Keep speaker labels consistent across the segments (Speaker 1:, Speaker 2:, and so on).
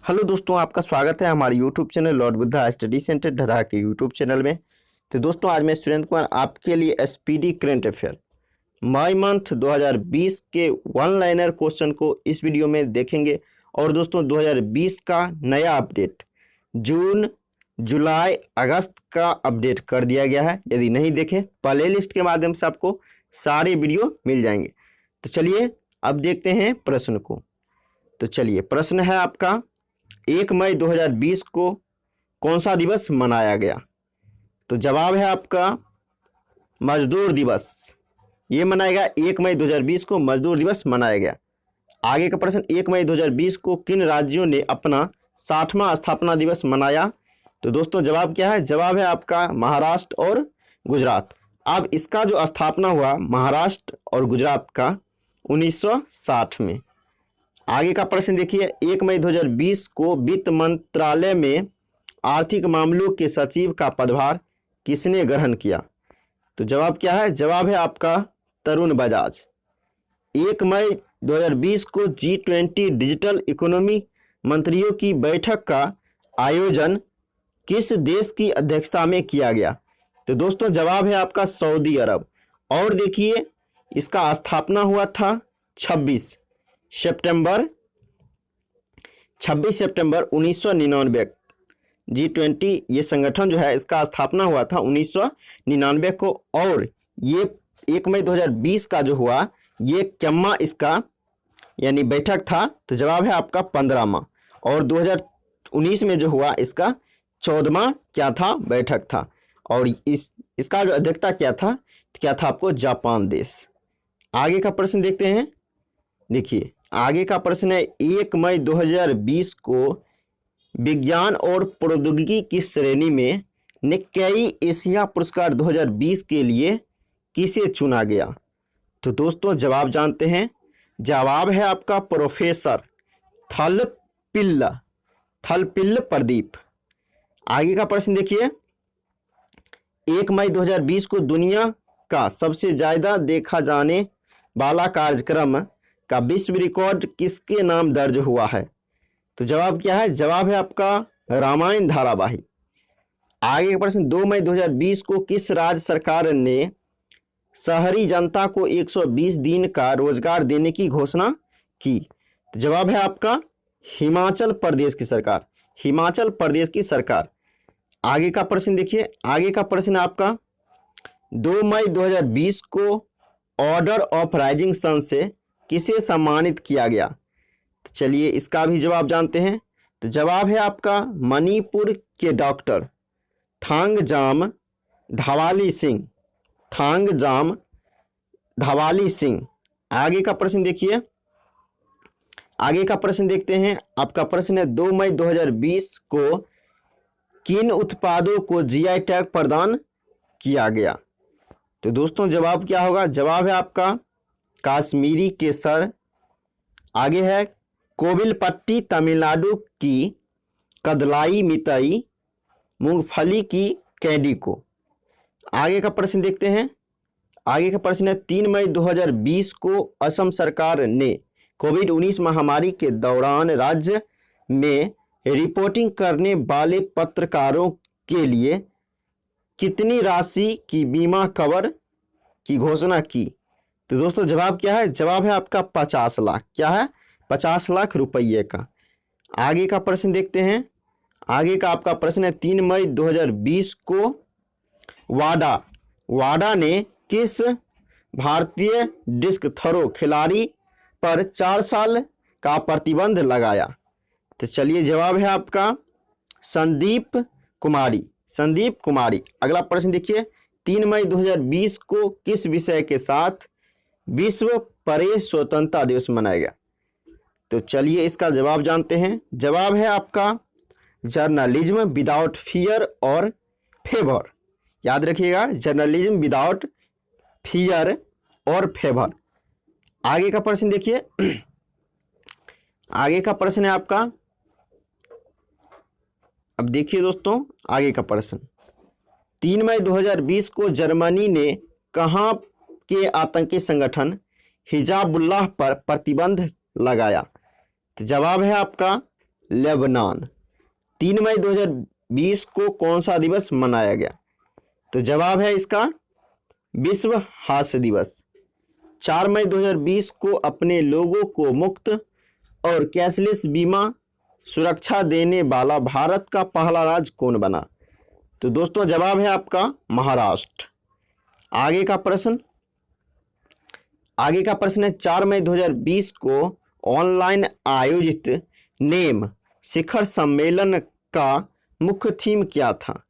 Speaker 1: Hello दोस्तों, आपका स्वागत है हमारे YouTube channel Lord Buddha study centre Dhara के यूट्यूब चैनल में। तो दोस्तों, आज मैं सुरेंद्र कुमार आपके लिए एसपीडी करंट अफेयर मई मंथ 2020 के वन लाइनर क्वेश्चन को इस वीडियो में देखेंगे। और दोस्तों 2020 का नया अपडेट जून, जुलाई, अगस्त का अपडेट कर दिया गया है। यदि नहीं देखें, प्ले लिस्ट के माध्यम से आपको सारे वीडियो मिल जाएंगे। तो चलिए अब देखते हैं प्रश्न को। तो चलिए, प्रश्न है आपका 1 मई 2020 को कौन सा दिवस मनाया गया? तो जवाब है आपका मजदूर दिवस। ये मनाया गया 1 मई 2020 को मजदूर दिवस मनाया गया। आगे का प्रश्न, 1 मई 2020 को किन राज्यों ने अपना 60वां स्थापना दिवस मनाया? तो दोस्तों जवाब क्या है? जवाब है आपका महाराष्ट्र और गुजरात। अब इसका जो स्थापना हुआ महाराष्ट्र और गुजरात का 1960 में। आगे का प्रश्न देखिए, 1 मई 2020 को वित्त मंत्रालय में आर्थिक मामलों के सचिव का पदभार किसने ग्रहण किया? तो जवाब क्या है? जवाब है आपका तरुण बजाज। 1 मई 2020 को G20 डिजिटल इकोनॉमी मंत्रियों की बैठक का आयोजन किस देश की अध्यक्षता में किया गया? तो दोस्तों जवाब है आपका सऊदी अरब। और देखिए, इसका स्थापना हुआ था 26 सितंबर 1999। G20 ये संगठन जो है, इसका स्थापना हुआ था 1999 को। और ये 1 मई 2020 का जो हुआ, ये क्यम्मा इसका यानी बैठक था। तो जवाब है आपका 15वां। और 2019 में जो हुआ, इसका 14वां क्या था? बैठक था। और इसका जो अध्यक्षता क्या था? तो क्या था आपको? जापान देश। आगे का प्रश्न देखते हैं। देखिए, आगे का प्रश्न है 1 मई 2020 को विज्ञान और प्रौद्योगिकी की श्रेणी में निक्केई एशिया पुरस्कार 2020 के लिए किसे चुना गया? तो दोस्तों जवाब जानते हैं। जवाब है आपका प्रोफेसर थलपिल्ल प्रदीप। आगे का प्रश्न देखिए, 1 मई 2020 को दुनिया का सबसे ज्यादा देखा जाने वाला कार्यक्रम का विश्व रिकॉर्ड किसके नाम दर्ज हुआ है? तो जवाब क्या है? जवाब है आपका रामायण धारावाहिक। आगे का प्रश्न, 2 मई 2020 को किस राज्य सरकार ने शहरी जनता को 120 दिन का रोजगार देने की घोषणा की? तो जवाब है आपका हिमाचल प्रदेश की सरकार। हिमाचल प्रदेश की सरकार। आगे का प्रश्न देखिए, आगे का प्रश्न आपका 2 मई 2020 को ऑर्डर ऑफ राइजिंग सन से किसे सम्मानित किया गया? तो चलिए इसका भी जवाब जानते हैं। तो जवाब है आपका मणिपुर के डॉक्टर थांगजाम धवाली सिंह। आगे का प्रश्न देखिए, आगे का प्रश्न देखते हैं। आपका प्रश्न है 2 मई 2020 को किन उत्पादों को जीआई टैग प्रदान किया गया? तो दोस्तों जवाब क्या होगा? जवाब है आपका काश्मीरी केसर। आगे है कोविलपट्टी तमिलनाडु की कदलाई मितई मूंगफली की कैंडी को। आगे का प्रश्न देखते हैं। आगे का प्रश्न है 3 मई 2020 को असम सरकार ने कोविड-19 महामारी के दौरान राज्य में रिपोर्टिंग करने वाले पत्रकारों के लिए कितनी राशि की बीमा कवर की घोषणा की? तो दोस्तों जवाब क्या है? जवाब है आपका 50 लाख। क्या है? 50 लाख रुपये का। आगे का प्रश्न देखते हैं। आगे का आपका प्रश्न है 3 मई 2020 को वाडा ने किस भारतीय डिस्क थ्रो खिलाड़ी पर 4 साल का प्रतिबंध लगाया? तो चलिए जवाब है आपका संदीप कुमारी। अगला प्रश्न देखिए, 3 मई 2020 को किस विषय के साथ विश्व प्रेस स्वतंत्रता दिवस मनाया गया? तो चलिए इसका जवाब जानते हैं। जवाब है आपका जर्नलिज्म विदाउट फियर और फेवर। याद रखिएगा, जर्नलिज्म विदाउट फियर और फेवर। आगे का प्रश्न देखिए। आगे का प्रश्न है आपका, अब देखिए दोस्तों आगे का प्रश्न, 3 मई 2020 को जर्मनी ने कहां के आतंकी संगठन हिजाबुल्लाह पर प्रतिबंध लगाया? तो जवाब है आपका लेबनान। 3 मई 2020 को कौन सा दिवस मनाया गया? तो जवाब है इसका विश्व हास्य दिवस। 4 मई 2020 को अपने लोगों को मुफ्त और कैशलेस बीमा सुरक्षा देने वाला भारत का पहला राज्य कौन बना? तो दोस्तों जवाब है आपका महाराष्ट्र। आगे का प्रश्न है 4 मई 2020 को ऑनलाइन आयोजित नेम शिखर सम्मेलन का मुख्य थीम क्या था?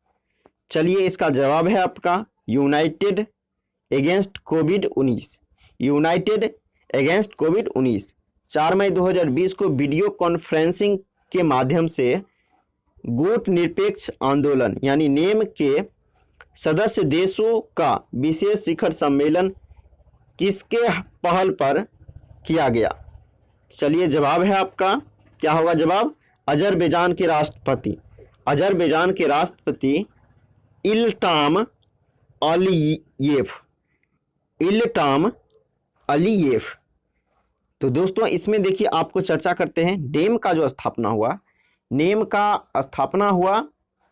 Speaker 1: चलिए इसका जवाब है आपका यूनाइटेड अगेंस्ट कोविड-19। यूनाइटेड अगेंस्ट कोविड-19 4 मई 2020 को वीडियो कॉन्फ्रेंसिंग के माध्यम से गुट निरपेक्ष आंदोलन यानी नेम के सदस्य देशों का विशेष शिखर सम्मेलन किसके पहल पर किया गया? चलिए जवाब है आपका क्या होगा जवाब? अजरबैजान के राष्ट्रपति इल्हाम अलीयेव। तो दोस्तों इसमें देखिए आपको चर्चा करते हैं नेम का जो स्थापना हुआ, नेम का स्थापना हुआ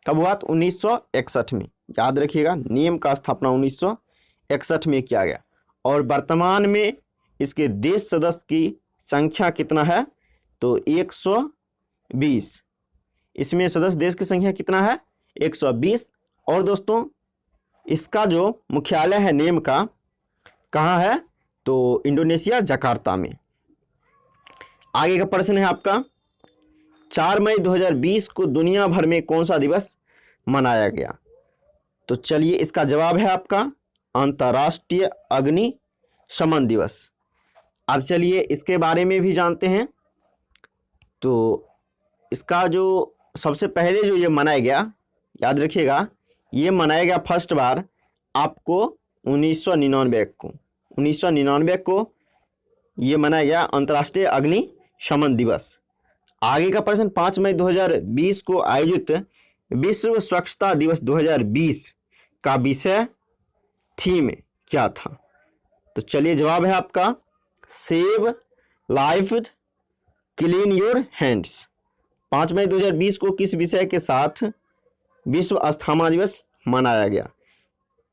Speaker 1: कब हुआ? तो 1961 में। याद रखिएगा नेम का स्थापना 1961 में किया गया और वर्तमान में इसके देश सदस्य की संख्या कितना है? तो 120। इसमें सदस्य देश की संख्या कितना है? 120। और दोस्तों इसका जो मुख्यालय है नेम का कहाँ है? तो इंडोनेशिया जकार्ता में। आगे का प्रश्न है आपका 4 मई 2020 को दुनिया भर में कौन सा दिवस मनाया गया? तो चलिए इसका जवाब है आपका अंतर्राष्ट्रीय अग्निशमन दिवस। अब चलिए इसके बारे में भी जानते हैं। तो इसका जो सबसे पहले जो ये मनाया गया, याद रखिएगा ये मनाया गया फर्स्ट बार आपको 1999 को ये मनाया गया अंतर्राष्ट्रीय अग्निशमन दिवस। आगे का प्रश्न 5 मई 2020 को आयोजित विश्व स्वच्छता दिवस 2020 का विषय थीम क्या था? तो चलिए जवाब है आपका save life clean your hands. 5 मई 2020 को किस विषय के साथ विश्व अस्थमा दिवस मनाया गया?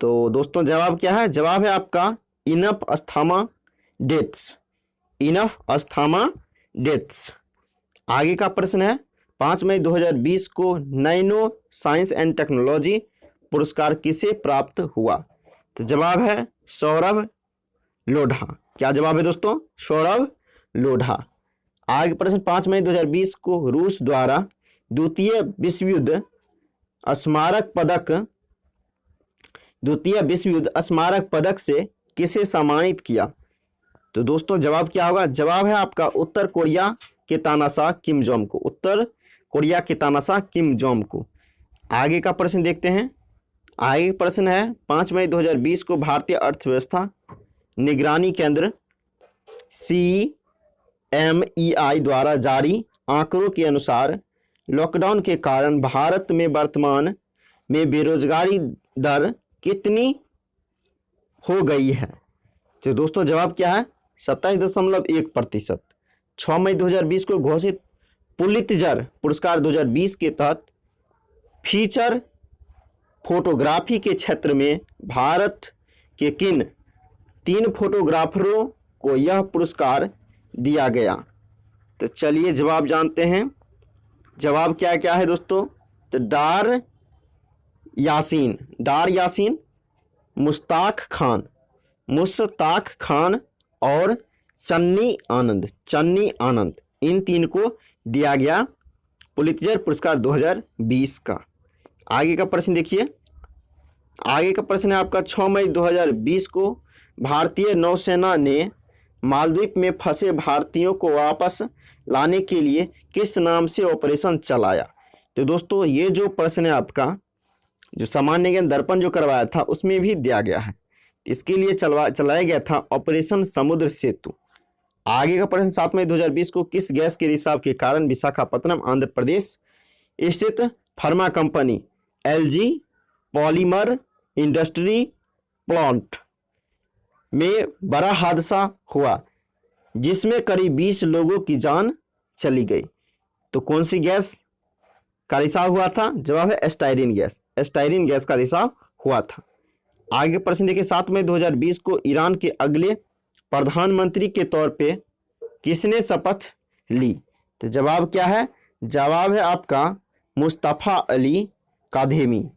Speaker 1: तो दोस्तों जवाब क्या है? जवाब है आपका इनफ अस्थमा डेथ्स। आगे का प्रश्न है 5 मई 2020 को नैनो साइंस एंड टेक्नोलॉजी पुरस्कार किसे प्राप्त हुआ? तो जवाब है सौरभ लोढ़ा। क्या जवाब है दोस्तों? सौरभ लोढ़ा। आगे प्रश्न 5 मई 2020 को रूस द्वारा द्वितीय विश्व युद्ध स्मारक पदक से किसे सम्मानित किया? तो दोस्तों जवाब क्या होगा? जवाब है आपका उत्तर कोरिया के तानाशाह किम जोंग को। आगे का प्रश्न देखते हैं। आगे प्रश्न है 5 मई 2020 को भारतीय अर्थव्यवस्था निगरानी केंद्र CMEI द्वारा जारी आंकड़ों के अनुसार लॉकडाउन के कारण भारत में वर्तमान में बेरोजगारी दर कितनी हो गई है? तो दोस्तों जवाब क्या है? 27.1%। 6 मई 2020 को घोषित पुलित्जर पुरस्कार 2020 के तहत फीचर फोटोग्राफी के क्षेत्र में भारत के किन 3 फोटोग्राफरों को यह पुरस्कार दिया गया? तो चलिए जवाब जानते हैं। जवाब क्या क्या है दोस्तों? तो डार यासीन, मुश्ताक खान और चन्नी आनंद इन 3 को दिया गया पुलित्जर पुरस्कार 2020 का। आगे का प्रश्न देखिए। आगे का प्रश्न है आपका 6 मई 2020 को भारतीय नौसेना ने मालदीव में फंसे भारतीयों को वापस लाने के लिए किस नाम से ऑपरेशन चलाया? तो दोस्तों ये जो प्रश्न है आपका जो सामान्य ज्ञान दर्पण जो करवाया था उसमें भी दिया गया है। इसके लिए चलाया गया था ऑपरेशन समुद्र सेतु। आगे का प्रश्न 7 मई 2020 को किस गैस के रिसाव के कारण विशाखापत्तनम आंध्र प्रदेश स्थित pharma company LG polymer industry plant में बड़ा हादसा हुआ जिसमें करीब 20 लोगों की जान चली गई? तो कौन सी गैस का रिसाव हुआ था? जवाब है एस्टाइरिन गैस। एस्टाइरिन गैस का रिसाव हुआ था। आगे प्रश्न देखिए, 7 मई 2020 को ईरान के अगले प्रधानमंत्री के तौर पे किसने शपथ ली? तो जवाब क्या है? जवाब है आपका मुस्तफ़ा अली काधेमी।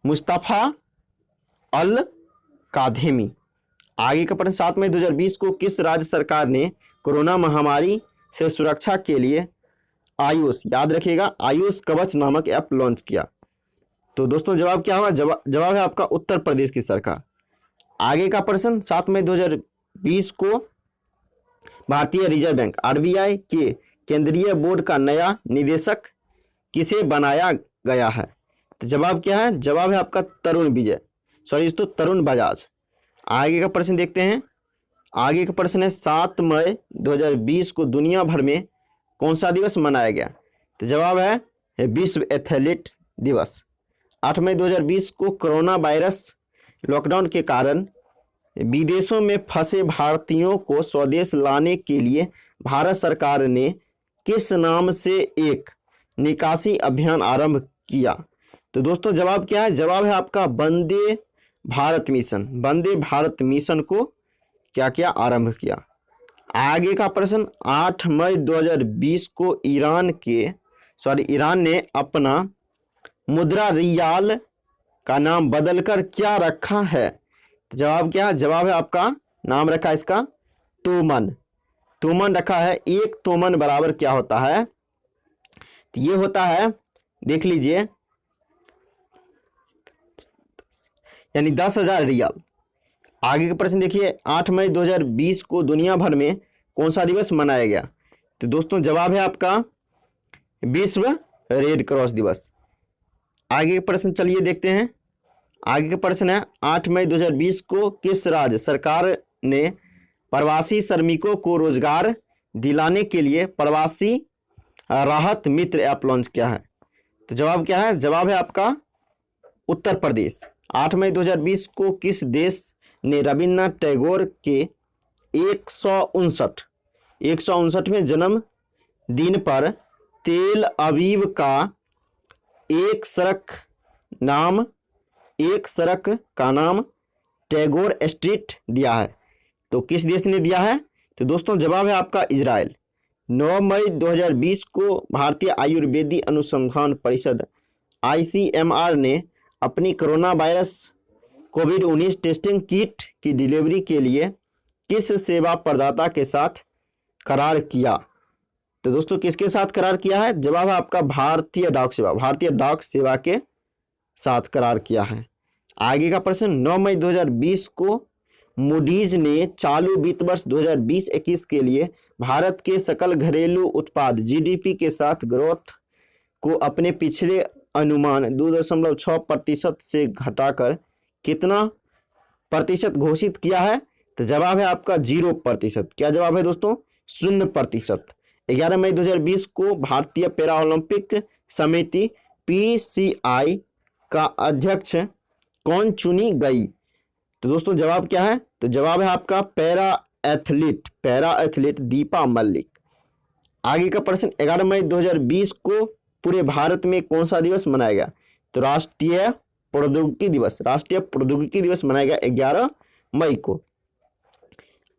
Speaker 1: मुस्तफ़ा अल काधेमी। आगे का प्रश्न, 7 मई 2020 को किस राज्य सरकार ने कोरोना महामारी से सुरक्षा के लिए आयुष, याद रखिएगा, आयुष कवच नामक ऐप लॉन्च किया? तो दोस्तों जवाब क्या होगा? जवाब है आपका उत्तर प्रदेश की सरकार। आगे का प्रश्न, 7 मई 2020 को भारतीय रिजर्व बैंक आरबीआई के केंद्रीय बोर्ड का नया निदेशक किसे बनाया गया है? तो जवाब क्या है? जवाब है आपका तरुण बजाज। आगे का प्रश्न देखते हैं। आगे का प्रश्न है, 7 मई 2020 को दुनिया भर में कौन सा दिवस मनाया गया? तो जवाब है विश्व एथलीट्स दिवस। 8 मई 2020 को कोरोना वायरस लॉकडाउन के कारण विदेशों में फंसे भारतीयों को स्वदेश लाने के लिए भारत सरकार ने किस नाम से एक निकासी अभियान आरंभ किया? तो दोस्तों जवाब क्या है? जवाब है आपका वंदे भारत मिशन। वंदे भारत मिशन को क्या क्या आरंभ किया? आगे का प्रश्न, 8 मई 2020 को ईरान ने अपना मुद्रा रियाल का नाम बदलकर क्या रखा है? जवाब क्या है? जवाब है आपका नाम रखा है इसका तोमन। तोमन रखा है। एक तोमन बराबर क्या होता है? तो ये होता है, देख लीजिए, यानी 10,000 रियाल। आगे का प्रश्न देखिए, 8 मई 2020 को दुनिया भर में कौन सा दिवस मनाया गया? तो दोस्तों जवाब है आपका विश्व रेड क्रॉस दिवस। आगे का प्रश्न चलिए देखते हैं। आगे का प्रश्न है, 8 मई 2020 को किस राज्य सरकार ने प्रवासी श्रमिकों को रोजगार दिलाने के लिए प्रवासी राहत मित्र ऐप लॉन्च किया है? तो जवाब क्या है? जवाब है आपका उत्तर प्रदेश। 8 मई 2020 को किस देश ने रविन्द्रनाथ टैगोर के 159वें जन्म दिन पर तेल अवीव का एक सड़क का नाम टैगोर स्ट्रीट दिया है? तो किस देश ने दिया है? तो दोस्तों जवाब है आपका इजराइल। 9 मई 2020 को भारतीय आयुर्वेदिक अनुसंधान परिषद ICMR ने अपनी कोरोना वायरस कोविड-19 टेस्टिंग किट की डिलीवरी के लिए किस सेवा प्रदाता के साथ करार किया? तो दोस्तों किसके साथ करार किया है? जवाब है आपका भारतीय डाक सेवा के साथ करार किया है। आगे का प्रश्न, 9 मई 2020 को मूडीज ने चालू वित्त वर्ष 2020-21 के लिए भारत के सकल घरेलू उत्पाद GDP के साथ ग्रोथ को अपने पिछले अनुमान 2.6% से घटाकर कितना प्रतिशत घोषित किया है? तो जवाब है आपका 0%। क्या जवाब है दोस्तों? 0%। 11 मई 2020 को भारतीय पैरा ओलंपिक समिति PCI का अध्यक्ष कौन चुनी गई? तो दोस्तों जवाब क्या है? तो जवाब है आपका पैरा एथलीट दीपा मलिक। आगे का प्रश्न, 11 मई 2020 को पूरे भारत में कौन सा दिवस मनाया गया? तो राष्ट्रीय प्रौद्योगिकी दिवस मनाया गया 11 मई को।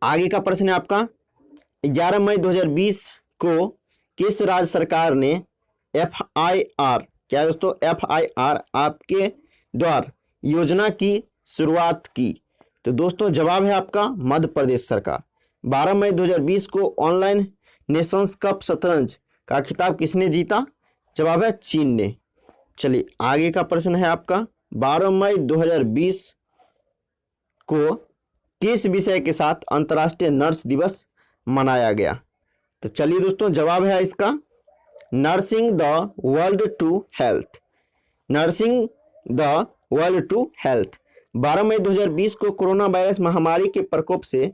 Speaker 1: आगे का प्रश्न है आपका, 11 मई 2020 को किस राज्य सरकार ने FIR, क्या है दोस्तों? FIR आपके द्वार योजना की शुरुआत की? तो दोस्तों जवाब है आपका मध्य प्रदेश सरकार। 12 मई 2020 को ऑनलाइन नेशंस कप शतरंज का खिताब किसने जीता? जवाब है चीन ने। चलिए आगे का प्रश्न है आपका, 12 मई 2020 को किस विषय के साथ अंतर्राष्ट्रीय नर्स दिवस मनाया गया? तो चलिए दोस्तों जवाब है इसका nursing the world to health. 12 मई 2020 को कोरोना वायरस महामारी के प्रकोप से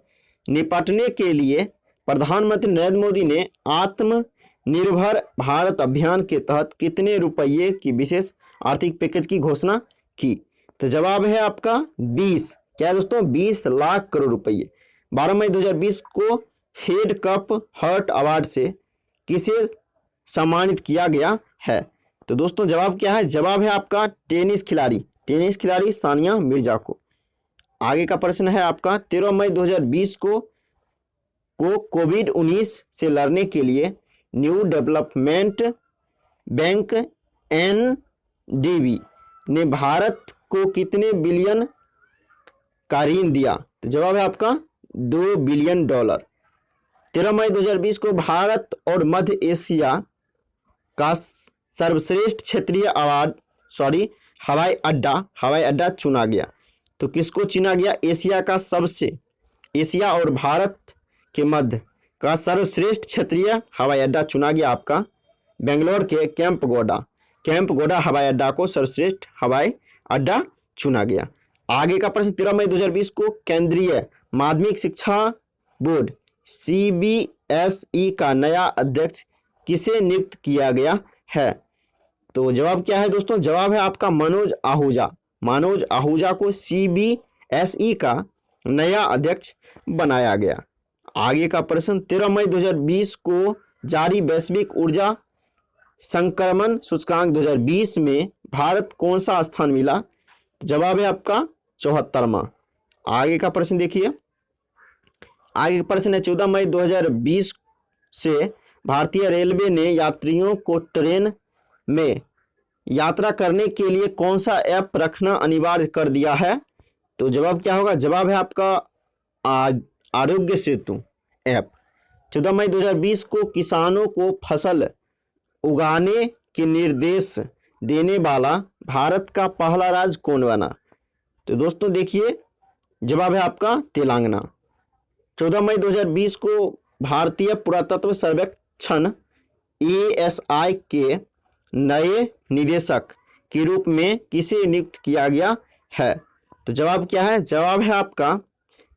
Speaker 1: निपटने के लिए प्रधानमंत्री नरेंद्र मोदी ने आत्मनिर्भर भारत अभियान के तहत कितने रुपये की विशेष आर्थिक पैकेज की घोषणा की? तो जवाब है आपका 20, क्या है दोस्तों? 20 लाख करोड़ रुपये। 12 मई 2020 को फेड कप हर्ट अवार्ड से किसे सम्मानित किया गया है? तो दोस्तों जवाब क्या है? जवाब है आपका टेनिस खिलाड़ी सानिया मिर्जा को। आगे का प्रश्न है आपका 13 मई 2020 को कोविड-19 से लड़ने के लिए न्यू डेवलपमेंट बैंक एनडीबी ने भारत को कितने बिलियन का ऋण दिया? तो जवाब है आपका $2 बिलियन। 13 मई 2020 को भारत और मध्य एशिया का सर्वश्रेष्ठ क्षेत्रीय हवाई अड्डा चुना गया। तो किसको चुना गया? एशिया और भारत के मध्य का सर्वश्रेष्ठ क्षेत्रीय हवाई अड्डा चुना गया आपका बेंगलोर के कैंपगोडा हवाई अड्डा को सर्वश्रेष्ठ हवाई अड्डा चुना गया। आगे का प्रश्न 13 मई 2020 को केंद्रीय माध्यमिक शिक्षा बोर्ड CBSE का नया अध्यक्ष किसे नियुक्त किया गया है? तो जवाब क्या है दोस्तों? जवाब है आपका मनोज आहूजा को CBSE का नया अध्यक्ष बनाया गया। आगे का प्रश्न 13 मई 2020 को जारी वैश्विक ऊर्जा संक्रमण सूचकांक 2020 में भारत कौन सा स्थान मिला? जवाब है आपका 74वां। आगे का प्रश्न देखिए, आगे का प्रश्न है 14 मई 2020 से भारतीय रेलवे ने यात्रियों को ट्रेन में यात्रा करने के लिए कौन सा ऐप रखना अनिवार्य कर दिया है? तो जवाब क्या होगा? जवाब है आपका आरोग्य सेतु ऐप। 14 मई 2020 को किसानों को फसल उगाने के निर्देश देने वाला भारत का पहला राज्य कौन बना? तो दोस्तों देखिए जवाब है आपका तेलंगाना। 14 मई 2020 को भारतीय पुरातत्व सर्वेक्षण ASI के नए निदेशक के रूप में किसे नियुक्त किया गया है? तो जवाब क्या है? जवाब है आपका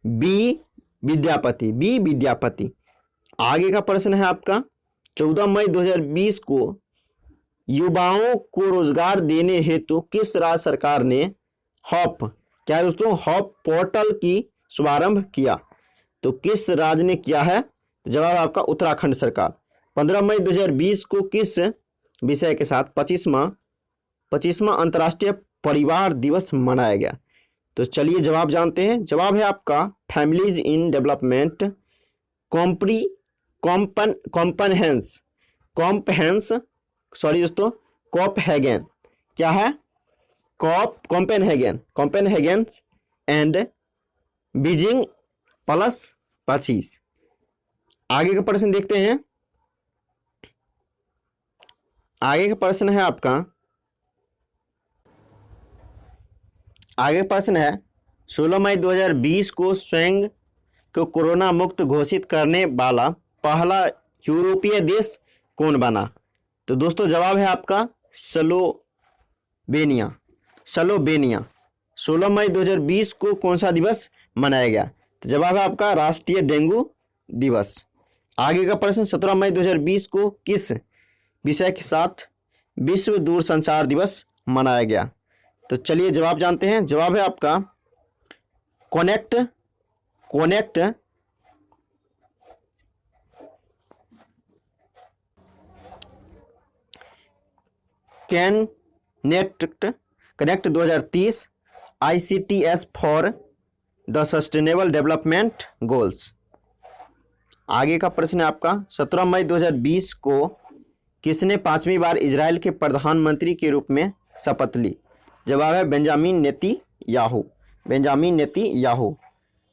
Speaker 1: बी विद्यापति। आगे का प्रश्न है आपका 14 मई 2020 को युवाओं को रोजगार देने हेतु किस राज्य सरकार ने हॉप पोर्टल की शुभारंभ किया? तो किस राज्य ने किया है? जवाब आपका उत्तराखंड सरकार। 15 मई 2020 को किस विषय के साथ 25वां अंतर्राष्ट्रीय परिवार दिवस मनाया गया? तो चलिए जवाब जानते हैं। जवाब है आपका फैमिलीज इन डेवलपमेंट कोपेनहेगन। क्या है? Copenhagen and Beijing +25। आगे का प्रश्न देखते हैं। आगे का प्रश्न है आपका, आगे प्रश्न है 16 मई 2020 को स्वयं को कोरोना मुक्त घोषित करने वाला पहला यूरोपीय देश कौन बना? तो दोस्तों जवाब है आपका स्लोवेनिया। 16 मई 2020 को कौन सा दिवस मनाया गया? तो जवाब है आपका राष्ट्रीय डेंगू दिवस। आगे का प्रश्न 17 मई 2020 को किस विषय के साथ विश्व दूरसंचार दिवस मनाया गया? तो चलिए जवाब जानते हैं। जवाब है आपका connect connect 2030 ICTS for the sustainable development goals. आगे का प्रश्न है आपका 17 मई 2020 को किसने 5वीं बार इजराइल के प्रधानमंत्री के रूप में शपथ ली? जवाब है बेंजामिन नेतन्याहू।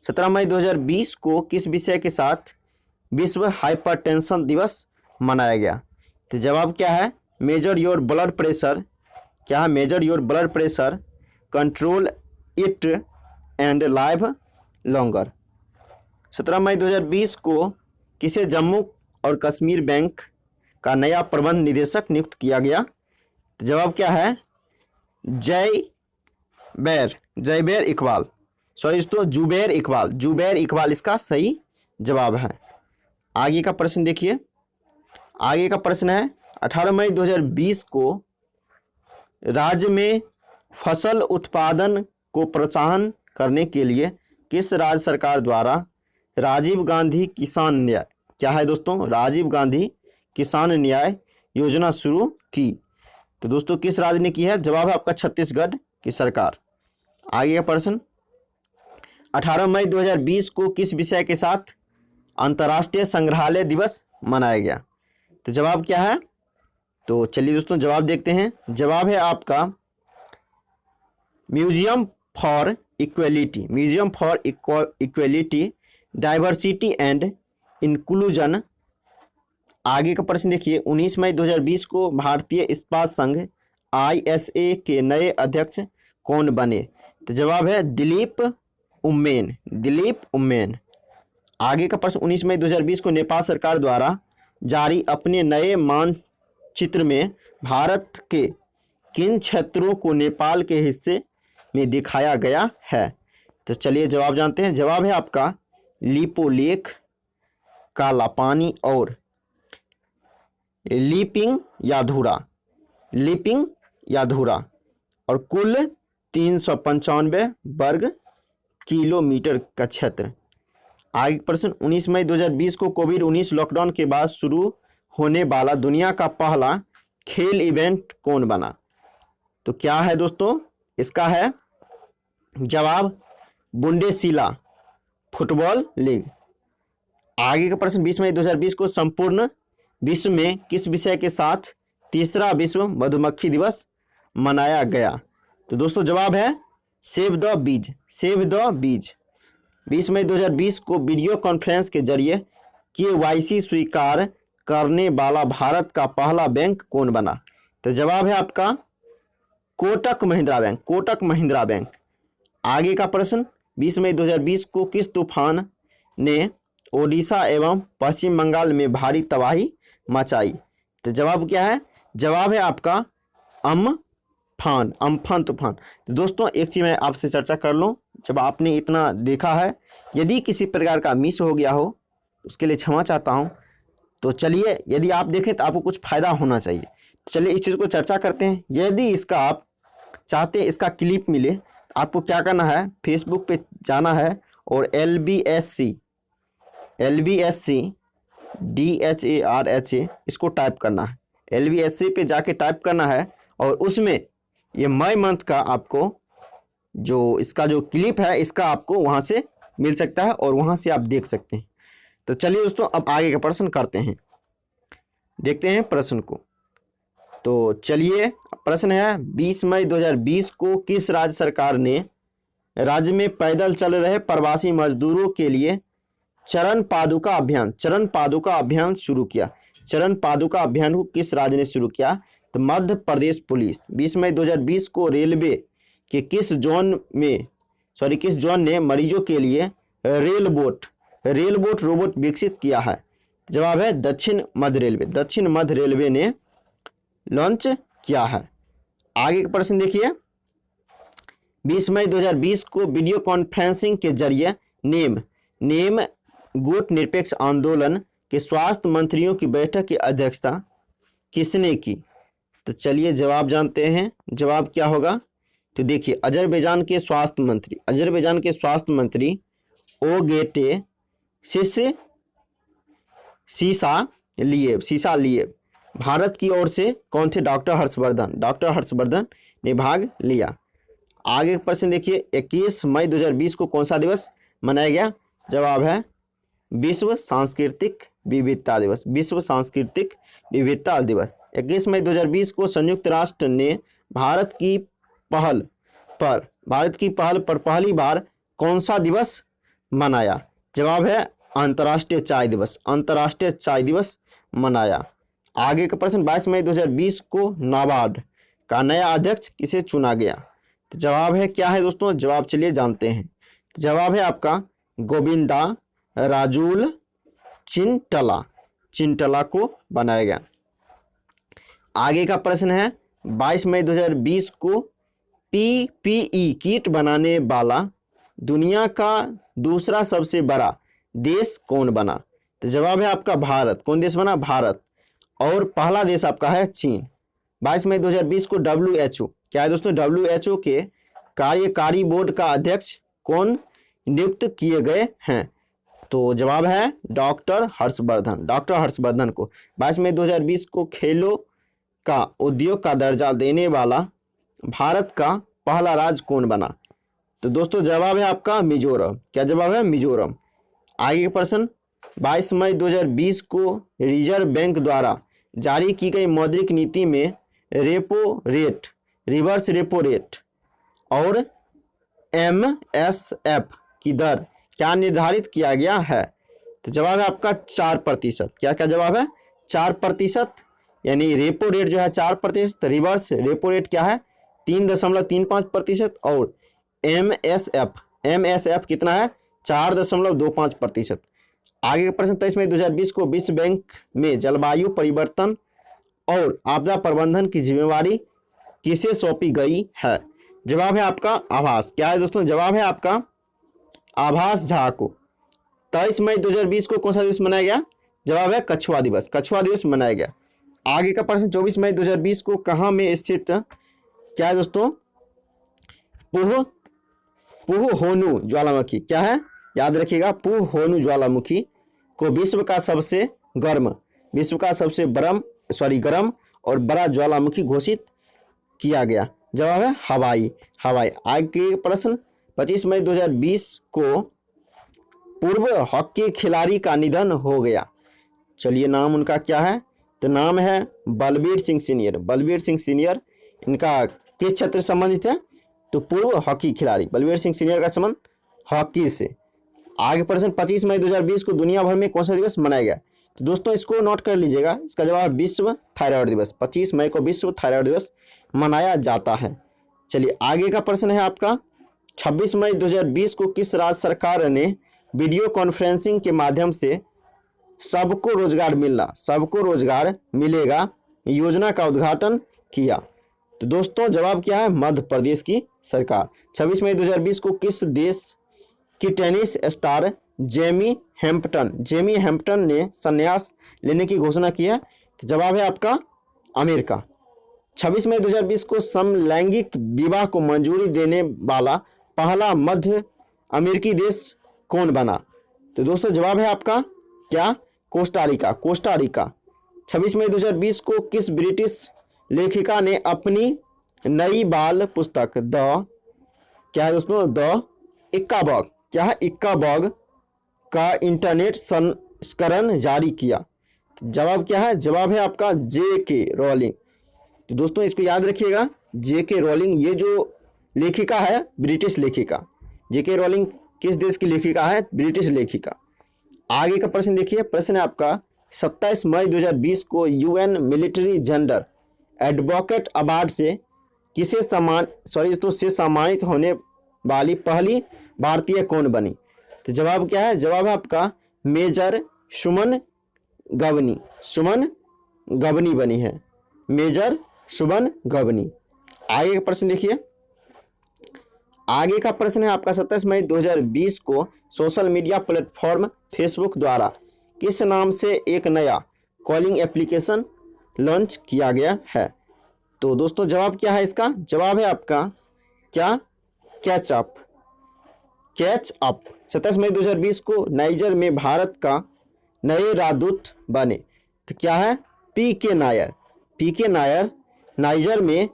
Speaker 1: 17 मई 2020 को किस विषय के साथ विश्व हाइपरटेंशन दिवस मनाया गया? तो जवाब क्या है? Major your blood pressure. क्या है? Major your blood pressure, control it and live longer. 17 मई 2020 को किसे जम्मू और कश्मीर बैंक का नया प्रबंध निदेशक नियुक्त किया गया? तो जवाब क्या है? जुबैर इकबाल इसका सही जवाब है। आगे का प्रश्न देखिए। आगे का प्रश्न है 18 मई 2020 को राज्य में फसल उत्पादन को प्रोत्साहन करने के लिए किस राज्य सरकार द्वारा राजीव गांधी किसान न्याय, क्या है दोस्तों? राजीव गांधी किसान न्याय योजना शुरू की? तो दोस्तों किस राज्य ने की है? जवाब है आपका छत्तीसगढ़ की सरकार। आगे का प्रश्न, 18 मई 2020 को किस विषय के साथ अंतर्राष्ट्रीय संग्रहालय दिवस मनाया गया? तो जवाब क्या है? तो चलिए दोस्तों जवाब देखते हैं। जवाब है आपका museum for equality, museum for equality, diversity and inclusion. आगे का प्रश्न देखिए, 19 मई 2020 को भारतीय इस्पात संघ ISA के नए अध्यक्ष कौन बने? तो जवाब है दिलीप उम्मेन, दिलीप उम्मेन। आगे का प्रश्न, 19 मई 2020 को नेपाल सरकार द्वारा जारी अपने नए मानचित्र में भारत के किन क्षेत्रों को नेपाल के हिस्से में दिखाया गया है? तो चलिए जवाब जानते हैं। जवाब है आपका लिपोलेख, काला पानी और लिपिंग याधुरा, लिपिंग याधुरा, और कुल 395 वर्ग किलोमीटर का क्षेत्र। आगे प्रश्न, 19 मई 2020 को कोविड-19 लॉकडाउन के बाद शुरू होने वाला दुनिया का पहला खेल इवेंट कौन बना? तो क्या है दोस्तों? इसका है जवाब बुंडेसलीगा फुटबॉल लीग। आगे का प्रश्न, 20 मई 2020 को संपूर्ण विश्व में किस विषय के साथ तीसरा विश्व मधुमक्खी दिवस मनाया गया? तो दोस्तों जवाब है save the bees, save the bees. 20 मई 2020 को वीडियो कॉन्फ्रेंस के जरिए KYC स्वीकार करने वाला भारत का पहला बैंक कौन बना? तो जवाब है आपका कोटक महिंद्रा बैंक, कोटक महिंद्रा बैंक। आगे का प्रश्न, 20 मई 2020 को किस तूफान ने ओडिशा एवं पश्चिम बंगाल में भारी तबाही मचाई? तो जवाब क्या है? जवाब है आपका अम्फान, अम्फान तूफान। तो दोस्तों एक चीज़ मैं आपसे चर्चा कर लूँ, जब आपने इतना देखा है, यदि किसी प्रकार का मिस हो गया हो उसके लिए क्षमा चाहता हूँ। तो चलिए यदि आप देखें तो आपको कुछ फ़ायदा होना चाहिए। तो चलिए इस चीज़ को चर्चा करते हैं। यदि इसका आप चाहते हैं इसका क्लिप मिले, आपको क्या करना है, फेसबुक पे जाना है और LBSC DHARHA इसको टाइप करना है। LBSC पे जाके टाइप करना है और उसमें ये मई मंथ का आपको जो इसका जो क्लिप है इसका आपको वहाँ से मिल सकता है और वहाँ से आप देख सकते हैं। तो चलिए दोस्तों अब आगे का प्रश्न करते हैं, देखते हैं प्रश्न को। तो चलिए प्रश्न है, 20 मई 2020 को किस राज्य सरकार ने राज्य में पैदल चल रहे प्रवासी मजदूरों के लिए चरण पादुका अभियान शुरू किया? चरण पादुका अभियान को किस राज्य ने शुरू किया? तो मध्य प्रदेश पुलिस। 20 मई 2020 को रेलवे के किस जोन ने मरीजों के लिए रेल बोट रोबोट विकसित किया है? जवाब है दक्षिण मध्य रेलवे ने लॉन्च किया है। आगे का प्रश्न देखिए, 20 मई 2020 को वीडियो कॉन्फ्रेंसिंग के जरिए नेम गुट निरपेक्ष आंदोलन के स्वास्थ्य मंत्रियों की बैठक की अध्यक्षता किसने की? तो चलिए जवाब जानते हैं। जवाब क्या होगा? तो देखिए अजरबैजान के स्वास्थ्य मंत्री ओगेटे सीसालिएव। भारत की ओर से कौन थे? डॉक्टर हर्षवर्धन ने भाग लिया। आगे प्रश्न देखिए, 21 मई 2020 को कौन सा दिवस मनाया गया? जवाब है विश्व सांस्कृतिक विविधता दिवस, विश्व सांस्कृतिक विविधता दिवस। 21 मई 2020 को संयुक्त राष्ट्र ने भारत की पहल पर पहली बार कौन सा दिवस मनाया? जवाब है अंतर्राष्ट्रीय चाय दिवस मनाया। आगे का प्रश्न, 22 मई 2020 को नाबार्ड का नया अध्यक्ष किसे चुना गया? तो जवाब है क्या है दोस्तों? जवाब चलिए जानते हैं। जवाब है आपका गोविंदा राजुल चिंटला को बनाया गया। आगे का प्रश्न है, 22 मई 2020 को PPE किट बनाने वाला दुनिया का दूसरा सबसे बड़ा देश कौन बना? तो जवाब है आपका भारत। कौन देश बना? भारत। और पहला देश आपका है चीन। 22 मई 2020 को WHO, क्या है दोस्तों? WHO के कार्यकारी बोर्ड का अध्यक्ष कौन नियुक्त किए गए हैं? तो जवाब है डॉक्टर हर्षवर्धन। डॉक्टर हर्षवर्धन को 22 मई 2020 को खेलों का उद्योग का दर्जा देने वाला भारत का पहला राज्य कौन बना? तो दोस्तों जवाब है आपका मिजोरम। क्या जवाब है? मिजोरम। आगे का प्रश्न, 22 मई 2020 को रिजर्व बैंक द्वारा जारी की गई मौद्रिक नीति में repo rate, reverse repo rate और MSF की दर क्या निर्धारित किया गया है? तो जवाब है आपका 4%। क्या क्या जवाब है? 4%, यानी रेपो रेट जो है 4%, रिवर्स रेपो रेट क्या है? 3.35% और MSF कितना है? 4.25%। आगे का प्रश्न, 23 मई 2020 को विश्व बैंक में जलवायु परिवर्तन और आपदा प्रबंधन की जिम्मेवारी किसे सौंपी गई है? जवाब है आपका आभास। क्या है दोस्तों? जवाब है आपका आभास झा को। 23 मई 2020 को कौन सा दिवस मनाया गया? जवाब है कछुआ दिवस। कछुआ दिवस मनाया गया। आगे का प्रश्न, 24 मई 2020 को कहाँ में स्थित क्या है दोस्तों? पुहहोनु ज्वालामुखी। क्या है? याद रखिएगा, पुहहोनु ज्वालामुखी को विश्व का सबसे गर्म और बड़ा ज्वालामुखी घोषित किया गया। जवाब है हवाई। आगे प्रश्न, 25 मई 2020 को पूर्व हॉकी खिलाड़ी का निधन हो गया। चलिए नाम उनका क्या है? तो नाम है बलबीर सिंह सीनियर। बलबीर सिंह सीनियर, इनका किस क्षेत्र से संबंधित है? तो पूर्व हॉकी खिलाड़ी बलबीर सिंह सीनियर का संबंध हॉकी से। आगे प्रश्न, 25 मई 2020 को दुनिया भर में कौन सा दिवस मनाया गया? तो दोस्तों इसको नोट कर लीजिएगा, इसका जवाब विश्व थायराइड दिवस। 25 मई को विश्व थायराइड दिवस मनाया जाता है। चलिए आगे का प्रश्न है आपका, 26 मई 2020 को किस राज्य सरकार ने वीडियो कॉन्फ्रेंसिंग के माध्यम से सबको रोजगार मिलेगा योजना का उद्घाटन किया? तो दोस्तों जवाब क्या है? मध्य प्रदेश की सरकार। 26 मई 2020 को किस देश की टेनिस स्टार जेमी हैम्पटन ने संन्यास लेने की घोषणा की है? तो जवाब है आपका अमेरिका। 26 मई 2020 को समलैंगिक विवाह को मंजूरी देने वाला पहला मध्य अमेरिकी देश कौन बना? तो दोस्तों जवाब है आपका क्या? Costa Rica. 26 मई 2020 को किस ब्रिटिश लेखिका ने अपनी नई बाल पुस्तक द इक्का बॉग का इंटरनेट संस्करण जारी किया? जवाब क्या है? जवाब है आपका JK रॉलिंग। तो दोस्तों इसको याद रखिएगा, JK रॉलिंग ये जो लेखिका है ब्रिटिश लेखिका। JK रॉलिंग किस देश की लेखिका है? ब्रिटिश लेखिका। आगे का प्रश्न देखिए, प्रश्न है आपका 27 मई 2020 को UN military gender advocate award से सम्मानित होने वाली पहली भारतीय कौन बनी? तो जवाब क्या है? जवाब है आपका मेजर सुमन गवनी बनी है। मेजर सुमन गवनी। आगे का प्रश्न देखिए, आगे का प्रश्न है आपका 27 मई 2020 को सोशल मीडिया प्लेटफॉर्म फेसबुक द्वारा किस नाम से एक नया कॉलिंग एप्लीकेशन लॉन्च किया गया है? तो दोस्तों जवाब क्या है इसका? जवाब है आपका क्या? Catch up. 27 मई 2020 को नाइजर में भारत का नए राजदूत बने। तो क्या है? PK नायर नाइजर में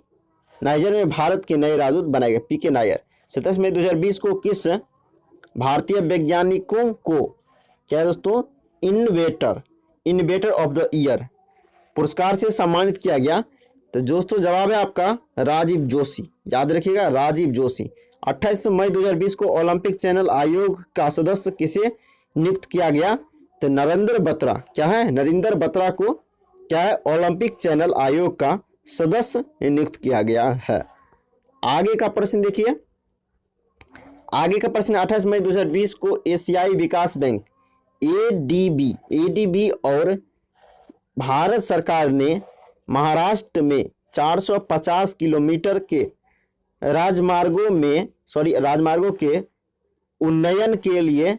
Speaker 1: भारत के नए राजदूत बनाए गए। PK नायर। 27 मई 2020 को किस भारतीय वैज्ञानिकों को क्या है दोस्तों? इन्वेटर ऑफ द ईयर पुरस्कार से सम्मानित किया गया? तो दोस्तों जवाब है आपका राजीव जोशी। याद रखिएगा, राजीव जोशी। 28 मई 2020 को ओलंपिक चैनल आयोग का सदस्य किसे नियुक्त किया गया? तो नरेंद्र बत्रा। क्या है? नरेंद्र बत्रा को क्या है? ओलंपिक चैनल आयोग का सदस्य नियुक्त किया गया है। आगे का प्रश्न देखिए, आगे का प्रश्न 28 मई 2020 को एशियाई विकास बैंक ADB और भारत सरकार ने महाराष्ट्र में 450 किलोमीटर के राजमार्गों के उन्नयन के लिए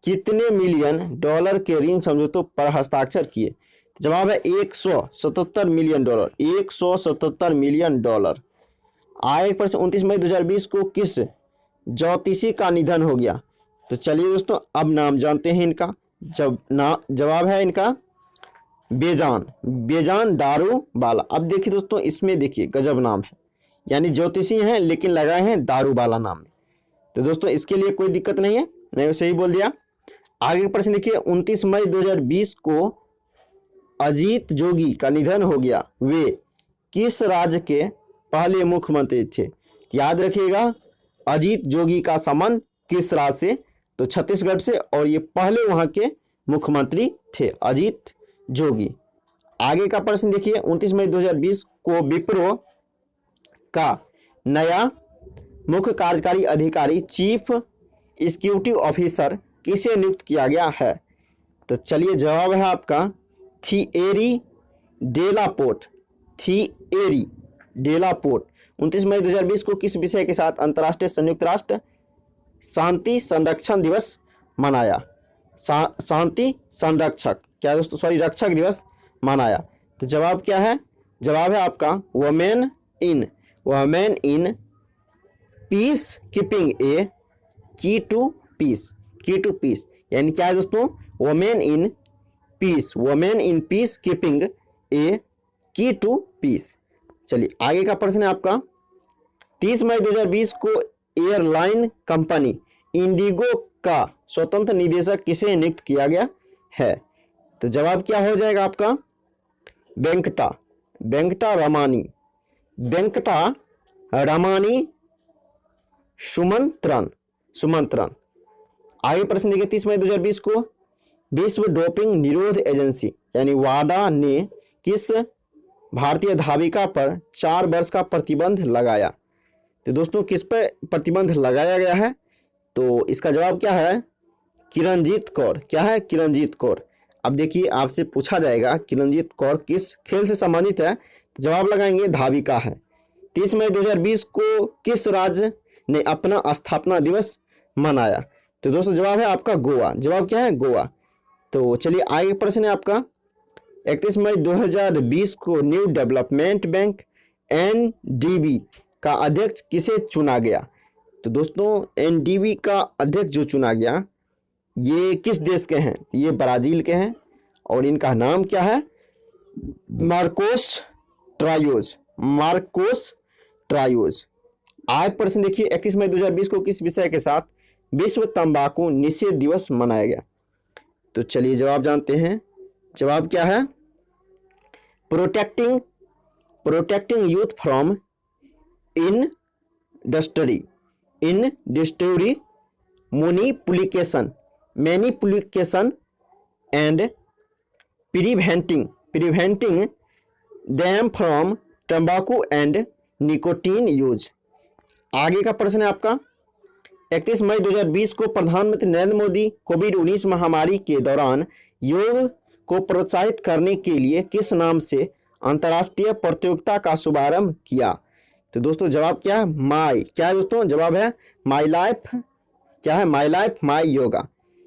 Speaker 1: कितने $1 मिलियन के ऋण समझौतों पर हस्ताक्षर किए? जवाब है $177 मिलियन। $177 मिलियन। आगे प्रश्न 29 मई 2020 को किस ज्योतिषी का निधन हो गया? तो चलिए दोस्तों अब नाम जानते हैं इनका। जवाब है इनका बेजान दारू बाला। अब देखिए दोस्तों, इसमें देखिए गजब नाम है, यानी ज्योतिषी हैं लेकिन लगाए हैं दारू बाला नाम में। तो दोस्तों इसके लिए कोई दिक्कत नहीं है, मैं सही बोल दिया। आगे का प्रश्न देखिए, 29 मई 2020 को अजीत जोगी का निधन हो गया, वे किस राज्य के पहले मुख्यमंत्री थे? याद रखिएगा, अजीत जोगी का संबंध किस राज्य से? तो छत्तीसगढ़ से, और ये पहले वहां के मुख्यमंत्री थे अजीत जोगी। आगे का प्रश्न देखिए, 29 मई 2020 को विप्रो का नया मुख्य कार्यकारी अधिकारी चीफ एग्जीक्यूटिव ऑफिसर किसे नियुक्त किया गया है? तो चलिए जवाब है आपका थिएरी डेलापोर्ट। थिएरी डेलापोर्ट 29 मई 2020 को किस विषय के साथ अंतर्राष्ट्रीय संयुक्त राष्ट्र शांति संरक्षण दिवस मनाया? शांति संरक्षक क्या दोस्तों, सॉरी रक्षक दिवस मनाया। तो जवाब क्या है? जवाब है आपका वुमेन इन पीस कीपिंग ए की टू पीस। यानी क्या है दोस्तों? वुमेन इन पीस कीपिंग ए की टू पीस। चलिए आगे का प्रश्न है आपका, 30 मई 2020 को एयरलाइन कंपनी इंडिगो का स्वतंत्र निदेशक किसे नियुक्त किया गया है? तो जवाब क्या हो जाएगा आपका? वेंकटा रमानी सुमंत्रन। आगे प्रश्न देखिए, 30 मई 2020 को विश्व डोपिंग निरोध एजेंसी यानी वाडा ने किस भारतीय धाविका पर 4 वर्ष का प्रतिबंध लगाया? तो दोस्तों किस पर प्रतिबंध लगाया गया है? तो इसका जवाब क्या है? किरणजीत कौर। क्या है? किरणजीत कौर। अब देखिए आपसे पूछा जाएगा किरणजीत कौर किस खेल से संबंधित है, तो जवाब लगाएंगे धाविका है। 30 मई 2020 को किस राज्य ने अपना स्थापना दिवस मनाया? तो दोस्तों जवाब है आपका गोवा। जवाब क्या है? गोवा। तो चलिए आगे प्रश्न है आपका, 31 मई 2020 को न्यू डेवलपमेंट बैंक NDB का अध्यक्ष किसे चुना गया? तो दोस्तों NDB का अध्यक्ष जो चुना गया ये किस देश के हैं? ये ब्राजील के हैं और इनका नाम क्या है? Marcos triose. आज प्रश्न देखिए, 31 मई 2020 को किस विषय के साथ विश्व तंबाकू निषेध दिवस मनाया गया? तो चलिए जवाब जानते हैं। जवाब क्या है? Protecting youth from industry manipulation and preventing them from तंबाकू एंड निकोटीन यूज। आगे का प्रश्न है आपका, 31 मई 2020 को प्रधानमंत्री नरेंद्र मोदी कोविड-19 महामारी के दौरान योग को प्रोत्साहित करने के लिए किस नाम से अंतर्राष्ट्रीय प्रतियोगिता का शुभारंभ किया? तो दोस्तों जवाब क्या है? क्या है दोस्तों? जवाब है माई लाइफ। क्या है? My life my yoga.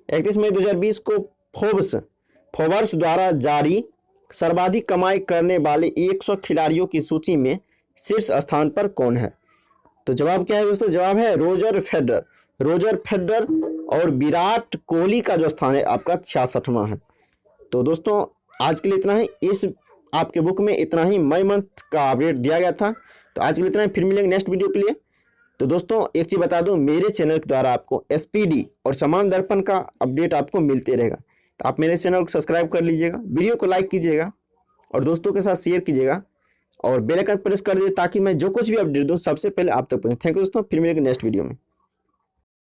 Speaker 1: 31 मई 2020 को फोर्ब्स द्वारा जारी सर्वाधिक कमाई करने वाले 100 खिलाड़ियों की सूची में शीर्ष स्थान पर कौन है? तो जवाब क्या है दोस्तों? जवाब है रोजर फेडरर और विराट कोहली का जो स्थान है आपका 66वां है। तो दोस्तों आज के लिए इतना ही। इस आपके बुक में इतना ही मई मंथ का अपडेट दिया गया था। तो आज के लिए इतना ही, फिर मिलेंगे नेक्स्ट वीडियो के लिए। तो दोस्तों एक चीज़ बता दूं, मेरे चैनल के द्वारा आपको SPD और समान दर्पण का अपडेट आपको मिलते रहेगा। तो आप मेरे चैनल को सब्सक्राइब कर लीजिएगा, वीडियो को लाइक कीजिएगा और दोस्तों के साथ शेयर कीजिएगा और बेल आइकन प्रेस कर दीजिए ताकि मैं जो कुछ भी अपडेट दूं सबसे पहले आप तक पहुंचे। थैंक यू दोस्तों, फिर मिलेंगे नेक्स्ट वीडियो में।